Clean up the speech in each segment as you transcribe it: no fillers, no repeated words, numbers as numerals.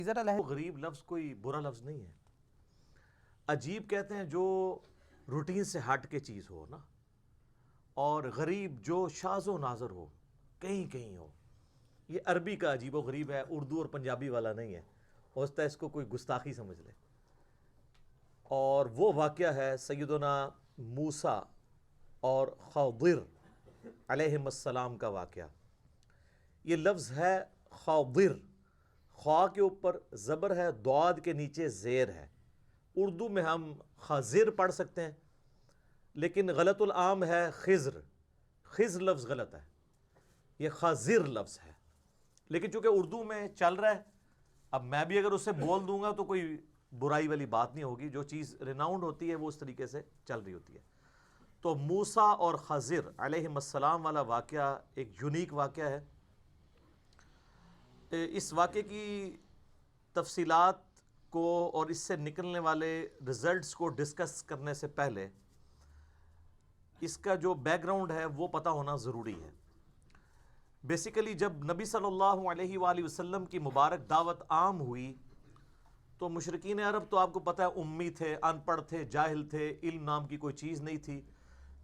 غریب لفظ کوئی برا لفظ نہیں ہے. عجیب کہتے ہیں جو روٹین سے ہٹ کے چیز ہو نا، اور غریب جو شاذ و نادر ہو، کہیں کہیں ہو. یہ عربی کا عجیب و غریب ہے، اردو اور پنجابی والا نہیں ہے. ہوتا ہے اس کو کوئی گستاخی سمجھ لے. اور وہ واقعہ ہے سیدنا موسیٰ اور خضر علیہم السلام کا واقعہ. یہ لفظ ہے خضر، خواہ کے اوپر زبر ہے، ضاد کے نیچے زیر ہے. اردو میں ہم خضر پڑھ سکتے ہیں، لیکن غلط العام ہے خضر. خضر لفظ غلط ہے، یہ خضر لفظ ہے. لیکن چونکہ اردو میں چل رہا ہے، اب میں بھی اگر اسے بول دوں گا تو کوئی برائی والی بات نہیں ہوگی. جو چیز ریناؤنڈ ہوتی ہے وہ اس طریقے سے چل رہی ہوتی ہے. تو موسیٰ اور خضر علیہم السلام والا واقعہ ایک یونیک واقعہ ہے. اس واقعے کی تفصیلات کو اور اس سے نکلنے والے رزلٹس کو ڈسکس کرنے سے پہلے اس کا جو بیک گراؤنڈ ہے وہ پتہ ہونا ضروری ہے. بیسیکلی جب نبی صلی اللہ علیہ وآلہ وسلم کی مبارک دعوت عام ہوئی تو مشرکین عرب تو آپ کو پتہ ہے امی تھے، ان پڑھ تھے، جاہل تھے، علم نام کی کوئی چیز نہیں تھی.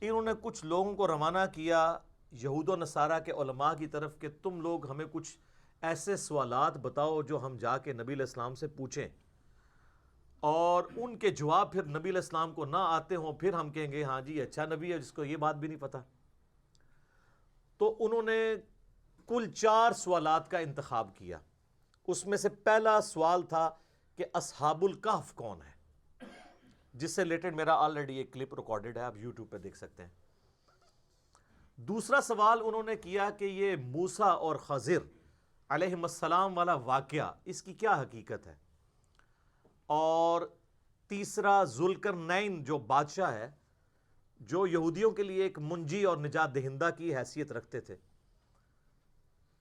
انہوں نے کچھ لوگوں کو روانہ کیا یہود و نصارہ کے علماء کی طرف کہ تم لوگ ہمیں کچھ ایسے سوالات بتاؤ جو ہم جا کے نبی علیہ السلام سے پوچھیں، اور ان کے جواب پھر نبی علیہ السلام کو نہ آتے ہوں، پھر ہم کہیں گے ہاں جی اچھا نبی ہے جس کو یہ بات بھی نہیں پتہ. تو انہوں نے کل 4 سوالات کا انتخاب کیا. اس میں سے پہلا سوال تھا کہ اصحاب الکہف کون ہے، جس سے ریلیٹڈ میرا آلریڈی ایک کلپ ریکارڈڈ ہے، آپ یوٹیوب پہ دیکھ سکتے ہیں. دوسرا سوال انہوں نے کیا کہ یہ موسیٰ اور خضر علیہم السلام والا واقعہ اس کی کیا حقیقت ہے. اور تیسرا ذوالقرنین جو بادشاہ ہے، جو یہودیوں کے لیے ایک منجی اور نجات دہندہ کی حیثیت رکھتے تھے،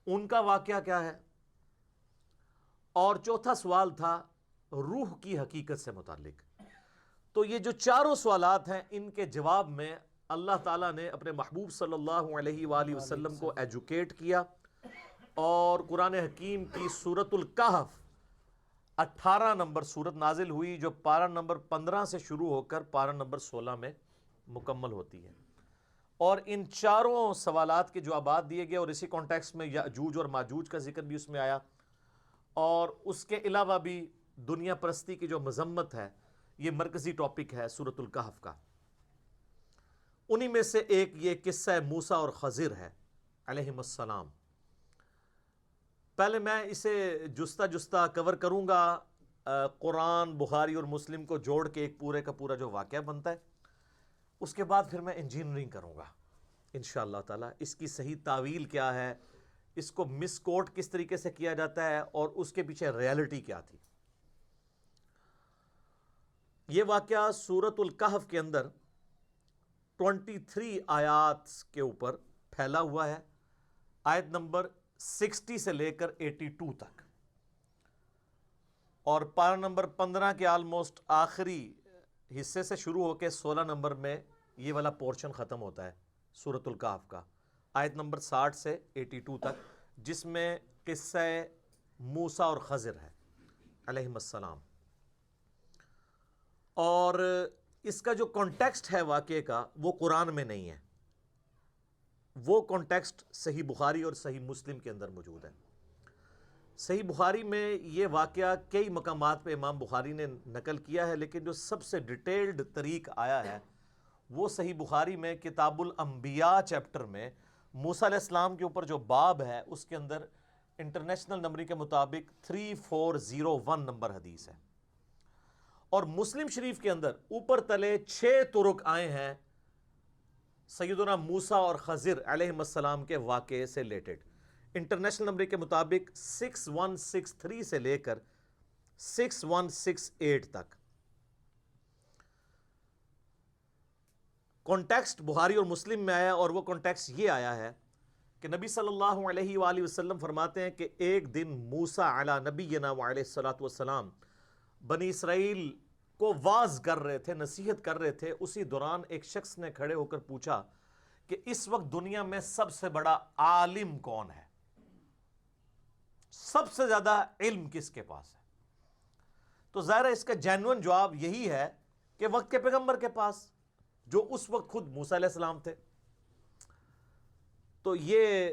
ان کا واقعہ کیا ہے. اور چوتھا سوال تھا روح کی حقیقت سے متعلق. تو یہ جو چاروں سوالات ہیں ان کے جواب میں اللہ تعالیٰ نے اپنے محبوب صلی اللہ علیہ وآلہ وسلم کو ایجوکیٹ کیا، اور قرآن حکیم کی سورۃ الکہف 18 نمبر سورت نازل ہوئی، جو پارہ نمبر 15 سے شروع ہو کر پارہ نمبر 16 میں مکمل ہوتی ہے. اور ان چاروں سوالات کے جوابات دیے گئے، اور اسی کانٹیکسٹ میں یاجوج اور ماجوج کا ذکر بھی اس میں آیا. اور اس کے علاوہ بھی دنیا پرستی کی جو مذمت ہے، یہ مرکزی ٹاپک ہے سورۃ الکہف کا. انہی میں سے ایک یہ قصہ موسیٰ اور خضر ہے علیہم السلام. پہلے میں اسے جستہ جستہ کور کروں گا، قرآن، بخاری اور مسلم کو جوڑ کے ایک پورے کا پورا جو واقعہ بنتا ہے. اس کے بعد پھر میں انجینئرنگ کروں گا انشاءاللہ تعالی. اس کی صحیح تعویل کیا ہے، اس کو مس کوٹ کس طریقے سے کیا جاتا ہے، اور اس کے پیچھے ریالٹی کیا تھی. یہ واقعہ سورۃ الکہف کے اندر 23 آیات کے اوپر پھیلا ہوا ہے، آیت نمبر 60 سے لے کر 82 تک، اور پارہ نمبر 15 کے آلموسٹ آخری حصے سے شروع ہو کے 16 نمبر میں یہ والا پورشن ختم ہوتا ہے سورۃ الکہف کا، آیت نمبر 60 سے 82 تک، جس میں قصہ موسیٰ اور خضر ہے علیہم السلام. اور اس کا جو کانٹیکسٹ ہے واقعے کا وہ قرآن میں نہیں ہے، وہ کانٹیکسٹ صحیح بخاری اور صحیح مسلم کے اندر موجود ہے. صحیح بخاری میں یہ واقعہ کئی مقامات پہ امام بخاری نے نقل کیا ہے، لیکن جو سب سے ڈیٹیلڈ طریق آیا ہے وہ صحیح بخاری میں کتاب الانبیاء چیپٹر میں موسیٰ علیہ السلام کے اوپر جو باب ہے اس کے اندر انٹرنیشنل نمبر کے مطابق 3401 نمبر حدیث ہے. اور مسلم شریف کے اندر اوپر تلے 6 طرق آئے ہیں سیدنا موسیٰ اور خضر علیہم السلام کے واقعے سے ریلیٹڈ. انٹرنیشنل نمبر کے مطابق 6163 سے لے کر 6168 تک. کانٹیکسٹ بخاری اور مسلم میں آیا، اور وہ کانٹیکسٹ یہ آیا ہے کہ نبی صلی اللہ علیہ وآلہ وسلم فرماتے ہیں کہ ایک دن موسیٰ علی نبینا وعلیہ الصلوۃ والسلام بنی اسرائیل کو واعظ کر رہے تھے، نصیحت کر رہے تھے. اسی دوران ایک شخص نے کھڑے ہو کر پوچھا کہ اس وقت دنیا میں سب سے بڑا عالم کون ہے، سب سے زیادہ علم کس کے پاس ہے. تو ظاہر ہے اس کا جینوئن جواب یہی ہے کہ وقت کے پیغمبر کے پاس، جو اس وقت خود موسیٰ علیہ السلام تھے، تو یہ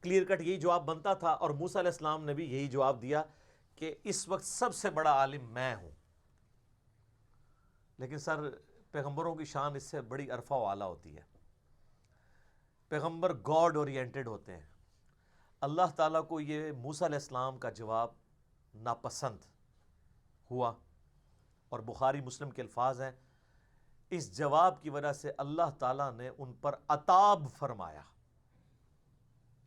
کلیئر کٹ یہی جواب بنتا تھا، اور موسیٰ علیہ السلام نے بھی یہی جواب دیا کہ اس وقت سب سے بڑا عالم میں ہوں۔ لیکن سر پیغمبروں کی شان اس سے بڑی عرفہ و اعلیٰ ہوتی ہے۔ پیغمبر گاڈ اورینٹڈ ہوتے ہیں۔ اللہ تعالیٰ کو یہ موسیٰ علیہ السلام کا جواب ناپسند ہوا، اور بخاری مسلم کے الفاظ ہیں، اس جواب کی وجہ سے اللہ تعالیٰ نے ان پر عتاب فرمایا،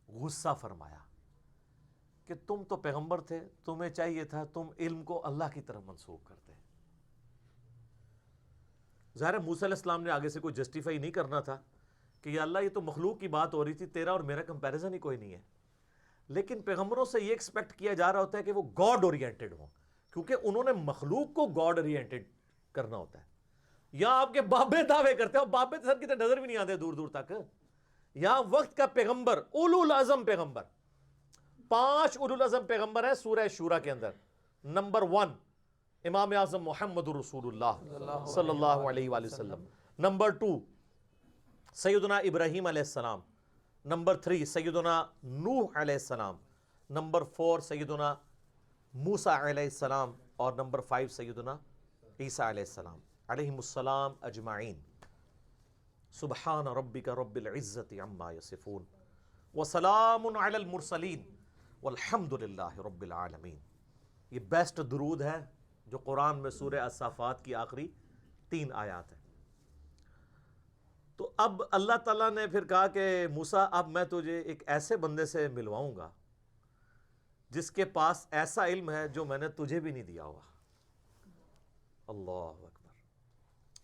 غصہ فرمایا کہ تم تو پیغمبر تھے، تمہیں چاہیے تھا تم علم کو اللہ کی طرف منسوخ کرتے۔ ظاہر ہے موسیٰ علیہ السلام نے آگے سے کوئی جسٹیفائی نہیں کرنا تھا کہ یا اللہ یہ تو مخلوق کی بات ہو رہی تھی، تیرا اور میرا کمپیریزن ہی کوئی نہیں ہے، لیکن پیغمبروں سے یہ ایکسپیکٹ کیا جا رہا ہوتا ہے کہ وہ گاڈ اورینٹڈ ہوں، کیونکہ انہوں نے مخلوق کو گاڈ اورینٹڈ کرنا ہوتا ہے۔ یہاں آپ کے بابے دعوے کرتے ہیں، بابے سر کی نظر بھی نہیں آتے دور دور تک۔ یہاں وقت کا پیغمبر، اولو العزم پیغمبر، 5 اولو العزم پیغمبر ہیں سورہ شورا کے اندر۔ نمبر 1 امام اعظم محمد رسول اللہ صلی اللہ علیہ وآلہ وسلم۔ نمبر 2 سیدنا ابراہیم علیہ السلام۔ نمبر 3 سیدنا نوح علیہ السلام۔ نمبر 4 سیدنا موسیٰ علیہ السلام، اور نمبر 5 سیدنا عیسیٰ علیہ السلام علیہم السلام اجمعین۔ سبحان ربک رب العزت عما یصفون وسلام علی المرسلین والحمد للہ رب العالمین۔ یہ بیسٹ درود ہے جو قرآن میں سورہ الصافات کی آخری 3 آیات ہیں۔ تو اب اللہ تعالیٰ نے پھر کہا کہ موسیٰ اب میں تجھے ایک ایسے بندے سے ملواؤں گا جس کے پاس ایسا علم ہے جو میں نے تجھے بھی نہیں دیا ہوا۔ اللہ اکبر۔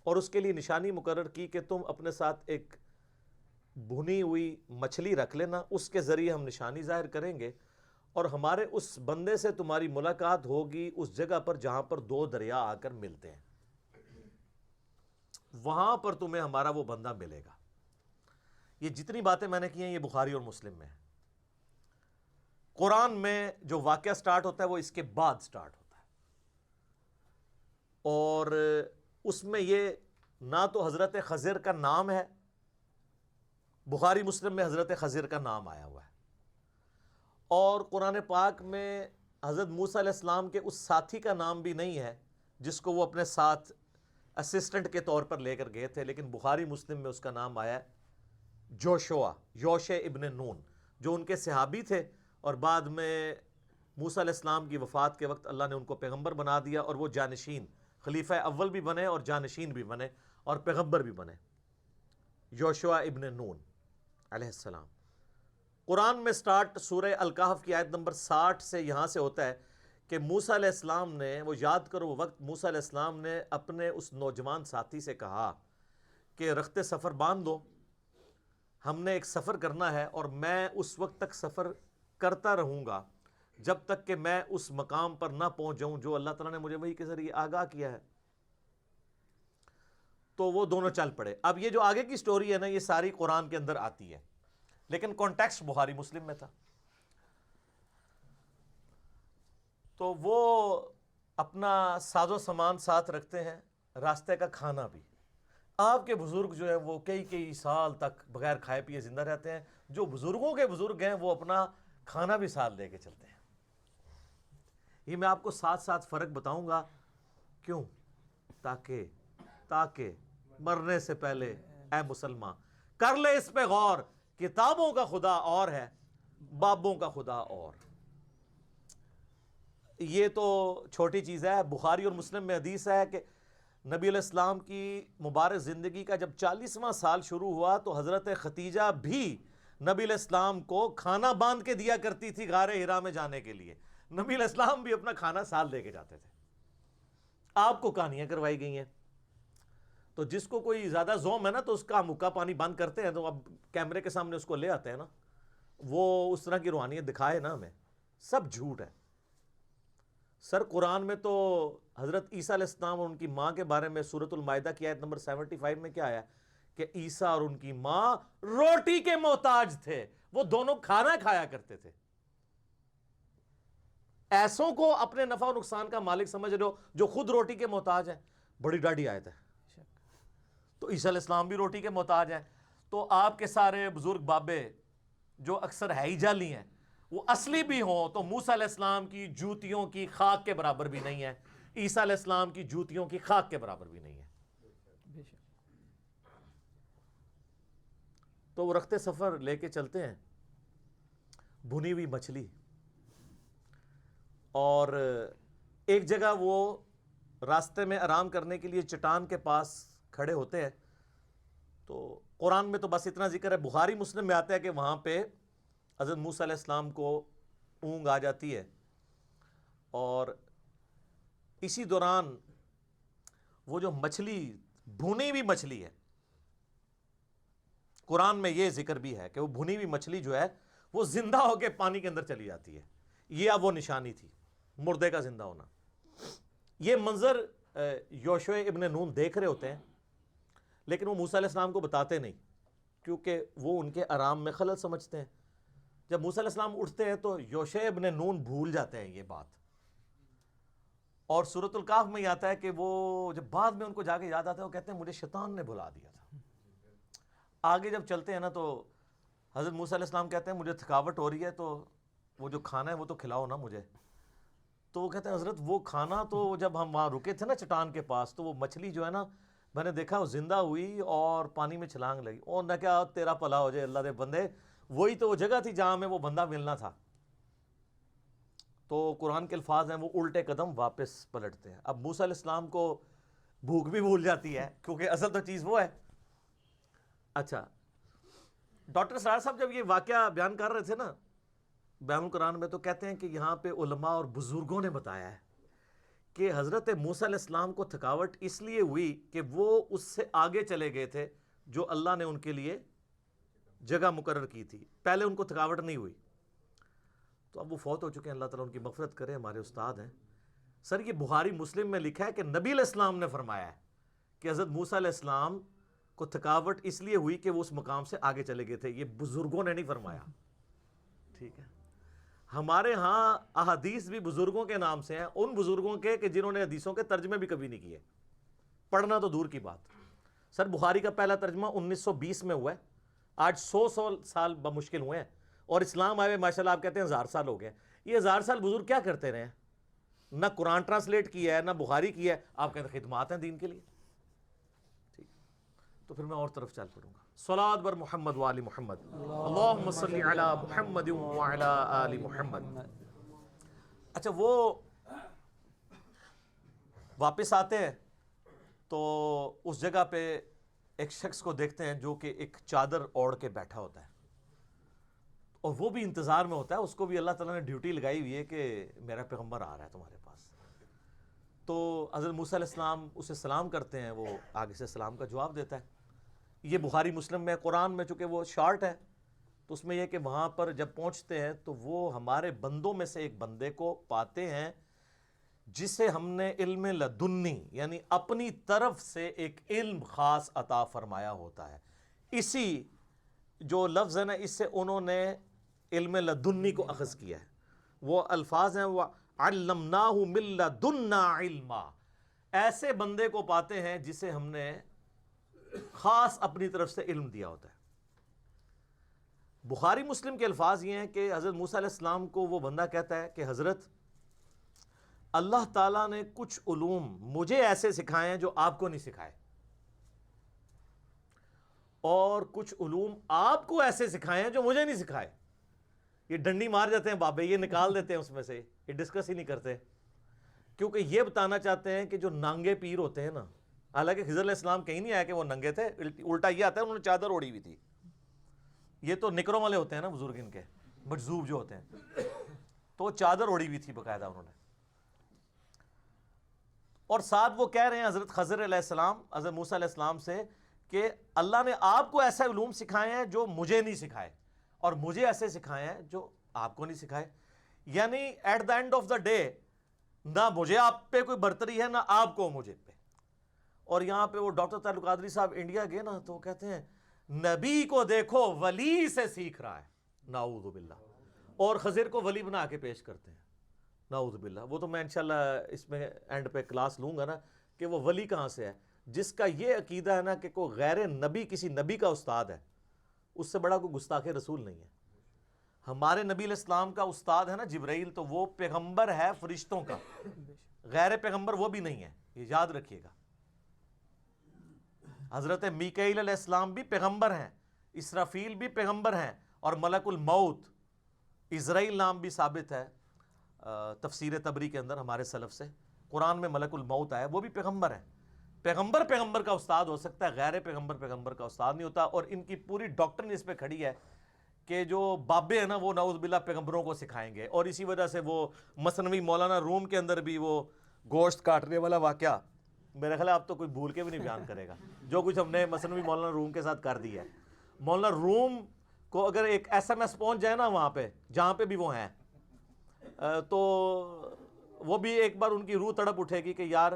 اور اس کے لیے نشانی مقرر کی کہ تم اپنے ساتھ ایک بھنی ہوئی مچھلی رکھ لینا، اس کے ذریعے ہم نشانی ظاہر کریں گے، اور ہمارے اس بندے سے تمہاری ملاقات ہوگی اس جگہ پر جہاں پر 2 دریا آ کر ملتے ہیں، وہاں پر تمہیں ہمارا وہ بندہ ملے گا۔ یہ جتنی باتیں میں نے کی ہیں یہ بخاری اور مسلم میں ہیں۔ قرآن میں جو واقعہ سٹارٹ ہوتا ہے وہ اس کے بعد سٹارٹ ہوتا ہے، اور اس میں یہ نہ تو حضرت خضر کا نام ہے، بخاری مسلم میں حضرت خضر کا نام آیا ہوا ہے، اور قرآن پاک میں حضرت موسیٰ علیہ السلام کے اس ساتھی کا نام بھی نہیں ہے جس کو وہ اپنے ساتھ اسسٹنٹ کے طور پر لے کر گئے تھے، لیکن بخاری مسلم میں اس کا نام آیا ہے جوشوا، یوشع ابن نون، جو ان کے صحابی تھے، اور بعد میں موسیٰ علیہ السلام کی وفات کے وقت اللہ نے ان کو پیغمبر بنا دیا، اور وہ جانشین، خلیفہ اول بھی بنے اور جانشین بھی بنے اور پیغمبر بھی بنے، یوشع ابن نون علیہ السلام۔ قرآن میں سٹارٹ سورہ الکہف کی آیت نمبر 60 سے یہاں سے ہوتا ہے کہ موسیٰ علیہ السلام نے، وہ یاد کرو وہ وقت موسیٰ علیہ السلام نے اپنے اس نوجوان ساتھی سے کہا کہ رخت سفر باندھ دو، ہم نے ایک سفر کرنا ہے، اور میں اس وقت تک سفر کرتا رہوں گا جب تک کہ میں اس مقام پر نہ پہنچ جاؤں جو اللہ تعالیٰ نے مجھے وحی کے ذریعے آگاہ کیا ہے۔ تو وہ دونوں چل پڑے۔ اب یہ جو آگے کی سٹوری ہے نا، یہ ساری قرآن کے اندر آتی ہے، لیکن کانٹیکسٹ بخاری مسلم میں تھا۔ تو وہ اپنا ساز و سامان ساتھ رکھتے ہیں، راستے کا کھانا بھی۔ آپ کے بزرگ جو ہیں وہ کئی سال تک بغیر کھائے پیے زندہ رہتے ہیں، جو بزرگوں کے بزرگ ہیں وہ اپنا کھانا بھی ساتھ لے کے چلتے ہیں۔ یہ میں آپ کو ساتھ ساتھ فرق بتاؤں گا، کیوں؟ تاکہ مرنے سے پہلے اے مسلمان کر لے اس پہ غور، کتابوں کا خدا اور ہے، بابوں کا خدا اور۔ یہ تو چھوٹی چیز ہے۔ بخاری اور مسلم میں حدیث ہے کہ نبی علیہ السلام کی مبارک زندگی کا جب 40واں سال شروع ہوا تو حضرت ختیجہ بھی نبی علیہ السلام کو کھانا باندھ کے دیا کرتی تھی غار حرا میں جانے کے لیے۔ نبی علیہ السلام بھی اپنا کھانا ساتھ لے کے جاتے تھے۔ آپ کو کہانیاں کروائی گئی ہیں، تو جس کو کوئی زیادہ زوم ہے نا تو اس کا مکہ پانی بند کرتے ہیں، تو اب کیمرے کے سامنے اس کو لے آتے ہیں نا، وہ اس طرح کی روحانیت دکھائے نا ہمیں، سب جھوٹ ہے۔ سر قرآن میں تو حضرت عیسیٰ علیہ السلام اور ان کی ماں کے بارے میں سورۃ المائدہ کی آیت نمبر 75 میں کیا آیا کہ عیسیٰ اور ان کی ماں روٹی کے محتاج تھے، وہ دونوں کھانا کھایا کرتے تھے۔ ایسوں کو اپنے نفع و نقصان کا مالک سمجھ رہے ہو جو خود روٹی کے محتاج ہیں. بڑی ڈاڈی آیت ہے. تو عیسیٰ علیہ السلام بھی روٹی کے محتاج ہیں. تو آپ کے سارے بزرگ بابے جو اکثر ہے ہی جعلی ہیں, وہ اصلی بھی ہوں تو موسیٰ علیہ السلام کی جوتیوں کی خاک کے برابر بھی نہیں ہے, عیسیٰ علیہ السلام کی جوتیوں کی خاک کے برابر بھی نہیں ہے. تو وہ رخت سفر لے کے چلتے ہیں, بھنی ہوئی مچھلی, اور ایک جگہ وہ راستے میں آرام کرنے کے لیے چٹان کے پاس کھڑے ہوتے ہیں. تو قرآن میں تو بس اتنا ذکر ہے, بخاری مسلم میں آتا ہے کہ وہاں پہ حضرت موسیٰ علیہ السلام کو اونگ آ جاتی ہے, اور اسی دوران وہ جو مچھلی, بھنی ہوئی مچھلی ہے, قرآن میں یہ ذکر بھی ہے کہ وہ بھنی ہوئی مچھلی جو ہے وہ زندہ ہو کے پانی کے اندر چلی جاتی ہے. یہ اب وہ نشانی تھی مردے کا زندہ ہونا. یہ منظر یوشع ابن نون دیکھ رہے ہوتے ہیں, لیکن وہ موسیٰ علیہ السلام کو بتاتے نہیں, کیونکہ وہ ان کے آرام میں خلل سمجھتے ہیں. جب موسیٰ علیہ السلام اٹھتے ہیں تو یوشع ابن نون بھول جاتے ہیں یہ بات, اور سورۃ الکہف میں یہ آتا ہے کہ وہ جب بعد میں ان کو جا کے یاد آتا ہے, وہ کہتے ہیں مجھے شیطان نے بھلا دیا تھا. آگے جب چلتے ہیں نا تو حضرت موسیٰ علیہ السلام کہتے ہیں مجھے تھکاوٹ ہو رہی ہے, تو وہ جو کھانا ہے وہ تو کھلاؤ نا مجھے. تو وہ کہتے ہیں حضرت وہ کھانا تو جب ہم وہاں رکے تھے نا چٹان کے پاس, تو وہ مچھلی جو ہے نا میں نے دیکھا وہ زندہ ہوئی اور پانی میں چھلانگ لگی. اور نہ کیا تیرا بھلا ہو جائے اللہ دے بندے, وہی تو وہ جگہ تھی جہاں میں وہ بندہ ملنا تھا. تو قرآن کے الفاظ ہیں وہ الٹے قدم واپس پلٹتے ہیں. اب موسیٰ علیہ السلام کو بھوک بھی بھول جاتی ہے, کیونکہ اصل تو چیز وہ ہے. اچھا, ڈاکٹر سرار صاحب جب یہ واقعہ بیان کر رہے تھے نا بیان القرآن میں, تو کہتے ہیں کہ یہاں پہ علماء اور بزرگوں نے بتایا ہے کہ حضرت موسیٰ علیہ السلام کو تھکاوٹ اس لیے ہوئی کہ وہ اس سے آگے چلے گئے تھے جو اللہ نے ان کے لیے جگہ مقرر کی تھی. پہلے ان کو تھکاوٹ نہیں ہوئی. تو اب وہ فوت ہو چکے ہیں, اللہ تعالیٰ ان کی مغفرت کرے, ہمارے استاد ہیں. سر یہ بخاری مسلم میں لکھا ہے کہ نبی علیہ السلام نے فرمایا ہے کہ حضرت موسیٰ علیہ السلام کو تھکاوٹ اس لیے ہوئی کہ وہ اس مقام سے آگے چلے گئے تھے. یہ بزرگوں نے نہیں فرمایا, ٹھیک ہے. ہمارے ہاں احادیث بھی بزرگوں کے نام سے ہیں, ان بزرگوں کے کہ جنہوں نے حدیثوں کے ترجمے بھی کبھی نہیں کیے, پڑھنا تو دور کی بات. سر بخاری کا پہلا ترجمہ 1920 میں ہوا ہے, آج 100 سال بمشکل ہوئے ہیں, اور اسلام آئے ماشاءاللہ آپ کہتے ہیں 1000 سال ہو گئے. یہ 1000 سال بزرگ کیا کرتے رہے ہیں؟ نہ قرآن ٹرانسلیٹ کیا ہے, نہ بخاری کیا ہے, آپ کہتے ہیں خدمات ہیں دین کے لیے. ٹھیک, تو پھر میں اور طرف چل پڑوں گا. صلوات بر محمد و آل محمد, اللہم صلی علی محمد و علی آل محمد. اچھا, وہ واپس آتے ہیں تو اس جگہ پہ ایک شخص کو دیکھتے ہیں جو کہ ایک چادر اوڑھ کے بیٹھا ہوتا ہے, اور وہ بھی انتظار میں ہوتا ہے. اس کو بھی اللہ تعالیٰ نے ڈیوٹی لگائی ہوئی ہے کہ میرا پیغمبر آ رہا ہے تمہارے پاس. تو حضرت موسیٰ علیہ السلام اسے سلام کرتے ہیں, وہ آگے سے سلام کا جواب دیتا ہے. یہ بخاری مسلم میں, قرآن میں چونکہ وہ شارٹ ہے تو اس میں یہ کہ وہاں پر جب پہنچتے ہیں تو وہ ہمارے بندوں میں سے ایک بندے کو پاتے ہیں جسے ہم نے علم لدنی یعنی اپنی طرف سے ایک علم خاص عطا فرمایا ہوتا ہے. اسی جو لفظ ہے نا, اس سے انہوں نے علم لدنی کو اخذ کیا ہے. وہ الفاظ ہیں وَعَلَّمْنَاهُ مِن لَّدُنَّا عِلْمًا, ایسے بندے کو پاتے ہیں جسے ہم نے خاص اپنی طرف سے علم دیا ہوتا ہے. بخاری مسلم کے الفاظ یہ ہیں کہ حضرت موسیٰ علیہ السلام کو وہ بندہ کہتا ہے کہ حضرت اللہ تعالیٰ نے کچھ علوم مجھے ایسے سکھائے ہیں جو آپ کو نہیں سکھائے, اور کچھ علوم آپ کو ایسے سکھائے ہیں جو مجھے نہیں سکھائے. یہ ڈنڈی مار جاتے ہیں بابے, یہ نکال دیتے ہیں اس میں سے, یہ ڈسکس ہی نہیں کرتے, کیونکہ یہ بتانا چاہتے ہیں کہ جو نانگے پیر ہوتے ہیں نا, حالانکہ خضر علیہ السلام کہیں نہیں آیا کہ وہ ننگے تھے, الٹا یہ آتا ہے انہوں نے چادر اوڑھی ہوئی تھی. یہ تو نکروں والے ہوتے ہیں نا بزرگ, ان کے مجذوب جو ہوتے ہیں, تو چادر اوڑھی ہوئی تھی باقاعدہ انہوں نے. اور ساتھ وہ کہہ رہے ہیں حضرت خضر علیہ السلام حضرت موسیٰ علیہ السلام سے کہ اللہ نے آپ کو ایسے علوم سکھائے ہیں جو مجھے نہیں سکھائے, اور مجھے ایسے سکھائے ہیں جو آپ کو نہیں سکھائے. یعنی at the end of the day نہ مجھے آپ پہ کوئی برتری ہے نہ آپ کو مجھے پہ. اور یہاں پہ وہ ڈاکٹر تعلق قادری صاحب انڈیا گئے نا, تو کہتے ہیں نبی کو دیکھو ولی سے سیکھ رہا ہے, نعوذ باللہ, اور خضر کو ولی بنا کے پیش کرتے ہیں, نعوذ باللہ. وہ تو میں انشاءاللہ اس میں اینڈ پہ کلاس لوں گا نا کہ وہ ولی کہاں سے ہے جس کا یہ عقیدہ ہے نا کہ کوئی غیر نبی کسی نبی کا استاد ہے. اس سے بڑا کوئی گستاخ رسول نہیں ہے. ہمارے نبی علیہ السلام کا استاد ہے نا جبرائیل، تو وہ پیغمبر ہے فرشتوں کا، غیر پیغمبر وہ بھی نہیں ہے، یہ یاد رکھیے گا. حضرت میکائیل علیہ السلام بھی پیغمبر ہیں، اسرافیل بھی پیغمبر ہیں، اور ملک الموت عزرائیل نام بھی ثابت ہے تفسیر تبری کے اندر ہمارے سلف سے. قرآن میں ملک الموت آیا، وہ بھی پیغمبر ہیں. پیغمبر کا استاد ہو سکتا ہے، غیر پیغمبر کا استاد نہیں ہوتا. اور ان کی پوری ڈاکٹرن اس پہ کھڑی ہے کہ جو بابے ہیں نا وہ نعوذ باللہ پیغمبروں کو سکھائیں گے. اور اسی وجہ سے وہ مثنوی مولانا روم کے اندر بھی وہ گوشت کاٹنے والا واقعہ میرا خیال ہے آپ تو کوئی بھول کے بھی نہیں بیان کرے گا جو کچھ ہم نے مثنوی مولانا روم کے ساتھ کر دیا ہے. مولانا روم کو اگر ایک ایس ایم ایس پہنچ جائے نا وہاں پہ جہاں پہ بھی وہ ہیں تو وہ بھی ایک بار ان کی روح تڑپ اٹھے گی کہ یار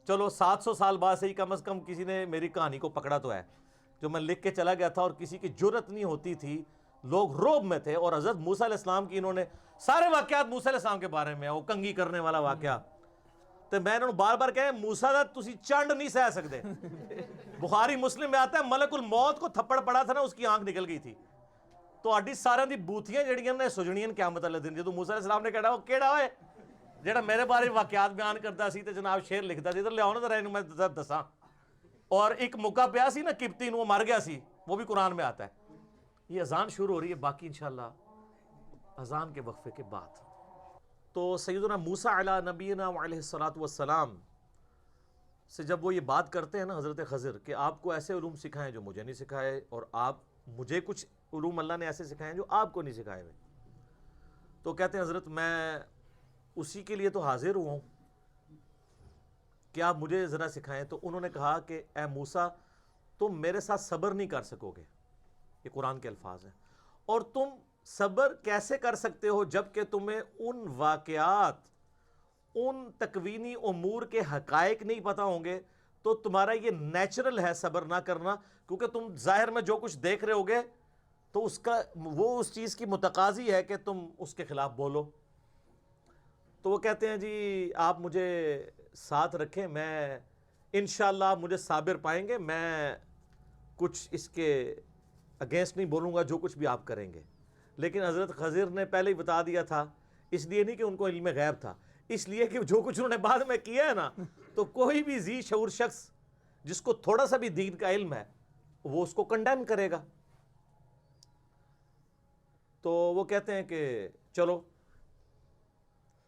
چلو 700 سال بعد سے ہی کم از کم کسی نے میری کہانی کو پکڑا تو ہے. جو میں لکھ کے چلا گیا تھا اور کسی کی جرت نہیں ہوتی تھی، لوگ روب میں تھے. اور حضرت موسیٰ علیہ السلام کی انہوں نے سارے واقعات موسیٰ علیہ السلام کے بارے میں، وہ کنگھی کرنے والا واقعہ، تو میں انہوں نے بار بار کہا موسیٰ دا تسی چنڈ نہیں سہ سکتے. بخاری مسلم میں آتا ہے ملک الموت کو تھپڑ پڑا تھا نا، اس کی آنکھ نکل گئی تھی. تو آڈی سارے دی بوتھیاں جڑیاں نے سجنیاں قیامت والے دن جدوں موسیٰ علیہ السلام نے کہا وہ کیڑا ہوئے جڑا میرے بارے واقعات بیان کرتا سی تے جناب شعر لکھتا سی، ادھر لے آؤ نا ذرا اینوں میں دساں. اور ایک موقع پیا سی نا قبطی نو، وہ مر گیا سی، وہ بھی قرآن میں آتا ہے. یہ اذان شروع ہو رہی ہے، باقی انشاءاللہ اذان کے وقفے کے بعد. تو سیدنا موسیٰ علیہ نبینا علیہ الصلوۃ والسلام سے جب وہ یہ بات کرتے ہیں نا حضرت خضر کہ آپ کو ایسے علوم سکھائیں جو مجھے نہیں سکھائے، اور آپ مجھے کچھ علوم اللہ نے ایسے سکھائے ہیں جو آپ کو نہیں سکھائے ہوئے، تو کہتے ہیں حضرت میں اسی کے لیے تو حاضر ہوا ہوں کہ آپ مجھے ذرا سکھائیں. تو انہوں نے کہا کہ اے موسیٰ تم میرے ساتھ صبر نہیں کر سکو گے، یہ قرآن کے الفاظ ہیں، اور تم صبر کیسے کر سکتے ہو جب کہ تمہیں ان واقعات، ان تکوینی امور کے حقائق نہیں پتہ ہوں گے. تو تمہارا یہ نیچرل ہے صبر نہ کرنا، کیونکہ تم ظاہر میں جو کچھ دیکھ رہے ہوگے تو اس کا وہ اس چیز کی متقاضی ہے کہ تم اس کے خلاف بولو. تو وہ کہتے ہیں جی آپ مجھے ساتھ رکھیں، میں انشاءاللہ آپ مجھے صابر پائیں گے، میں کچھ اس کے اگینسٹ نہیں بولوں گا جو کچھ بھی آپ کریں گے. لیکن حضرت خضر نے پہلے ہی بتا دیا تھا، اس لیے نہیں کہ ان کو علم غیب تھا، اس لیے کہ جو کچھ انہوں نے بعد میں کیا ہے نا، تو کوئی بھی ذی شعور شخص جس کو تھوڑا سا بھی دین کا علم ہے وہ اس کو کنڈیم کرے گا. تو وہ کہتے ہیں کہ چلو،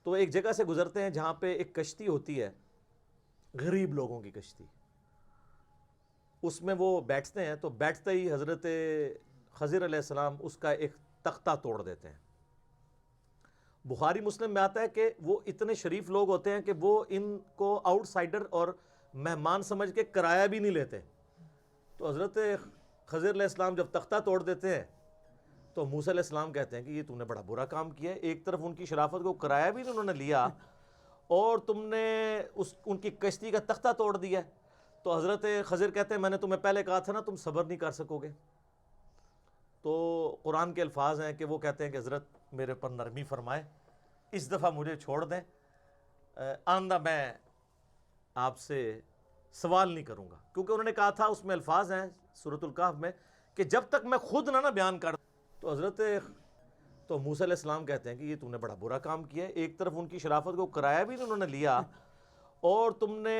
تو ایک جگہ سے گزرتے ہیں جہاں پہ ایک کشتی ہوتی ہے، غریب لوگوں کی کشتی. اس میں وہ بیٹھتے ہیں، تو بیٹھتے ہی حضرت خضر علیہ السلام اس کا ایک تختہ توڑ دیتے ہیں. بخاری مسلم میں آتا ہے کہ وہ اتنے شریف لوگ ہوتے ہیں کہ وہ ان کو آؤٹ سائڈر اور مہمان سمجھ کے کرایہ بھی نہیں لیتے. تو حضرت خضر علیہ السلام جب تختہ توڑ دیتے ہیں تو موسیٰ علیہ السلام کہتے ہیں کہ یہ تم نے بڑا برا کام کیا ہے. ایک طرف ان کی شرافت کو کرایہ بھی انہوں نے لیا اور تم نے ان کی کشتی کا تختہ توڑ دیا. تو حضرت خضر کہتے ہیں میں نے تمہیں پہلے کہا تھا نا تم صبر نہیں کر سکو گے. تو قرآن کے الفاظ ہیں کہ وہ کہتے ہیں کہ حضرت میرے پر نرمی فرمائے، اس دفعہ مجھے چھوڑ دیں، آئندہ میں آپ سے سوال نہیں کروں گا. کیونکہ انہوں نے کہا تھا، اس میں الفاظ ہیں سورۃ الکہف میں کہ جب تک میں خود نہ بیان کر. تو تو موسیٰ علیہ السلام کہتے ہیں کہ یہ تم نے بڑا برا کام کیا ہے. ایک طرف ان کی شرافت کو کرایہ بھی انہوں نے لیا اور تم نے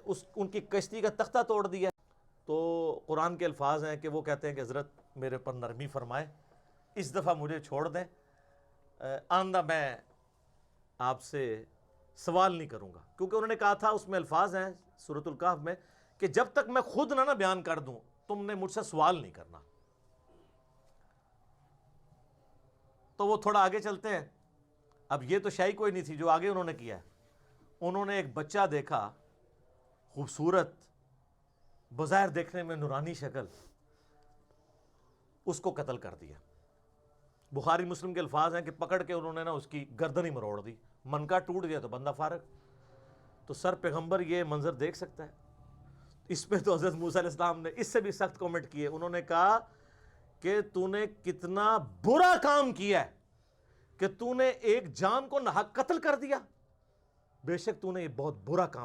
ان کی کشتی کا تختہ توڑ دیا. تو قرآن کے الفاظ ہیں کہ وہ کہتے ہیں کہ حضرت میرے پر نرمی فرمائے، اس دفعہ مجھے چھوڑ دیں، آئندہ میں آپ سے سوال نہیں کروں گا. کیونکہ انہوں نے کہا تھا، اس میں الفاظ ہیں سورۃ الکہف میں کہ جب تک میں خود نہ بیان کر دوں تم نے مجھ سے سوال نہیں کرنا. تو وہ تھوڑا آگے چلتے ہیں. اب یہ تو شاہی کوئی نہیں تھی جو آگے انہوں نے کیا ہے. انہوں نے ایک بچہ دیکھا، خوبصورت، بظاہر دیکھنے میں نورانی شکل، اس کو قتل کر دیا. بخاری مسلم کے الفاظ ہیں کہ پکڑ کے انہوں نے نا اس کی گردن ہی مروڑ دی، منکا ٹوٹ گیا تو بندہ فارغ. تو سر پیغمبر یہ منظر دیکھ سکتا ہے؟ اس پہ تو حضرت موسیٰ علیہ السلام نے اس سے بھی سخت کومنٹ کیے. انہوں نے کہا کہ تو نے کتنا برا کام کیا ہے کہ تو نے ایک جان کو ناحق قتل کر دیا، بے شک تو نے یہ بہت برا کام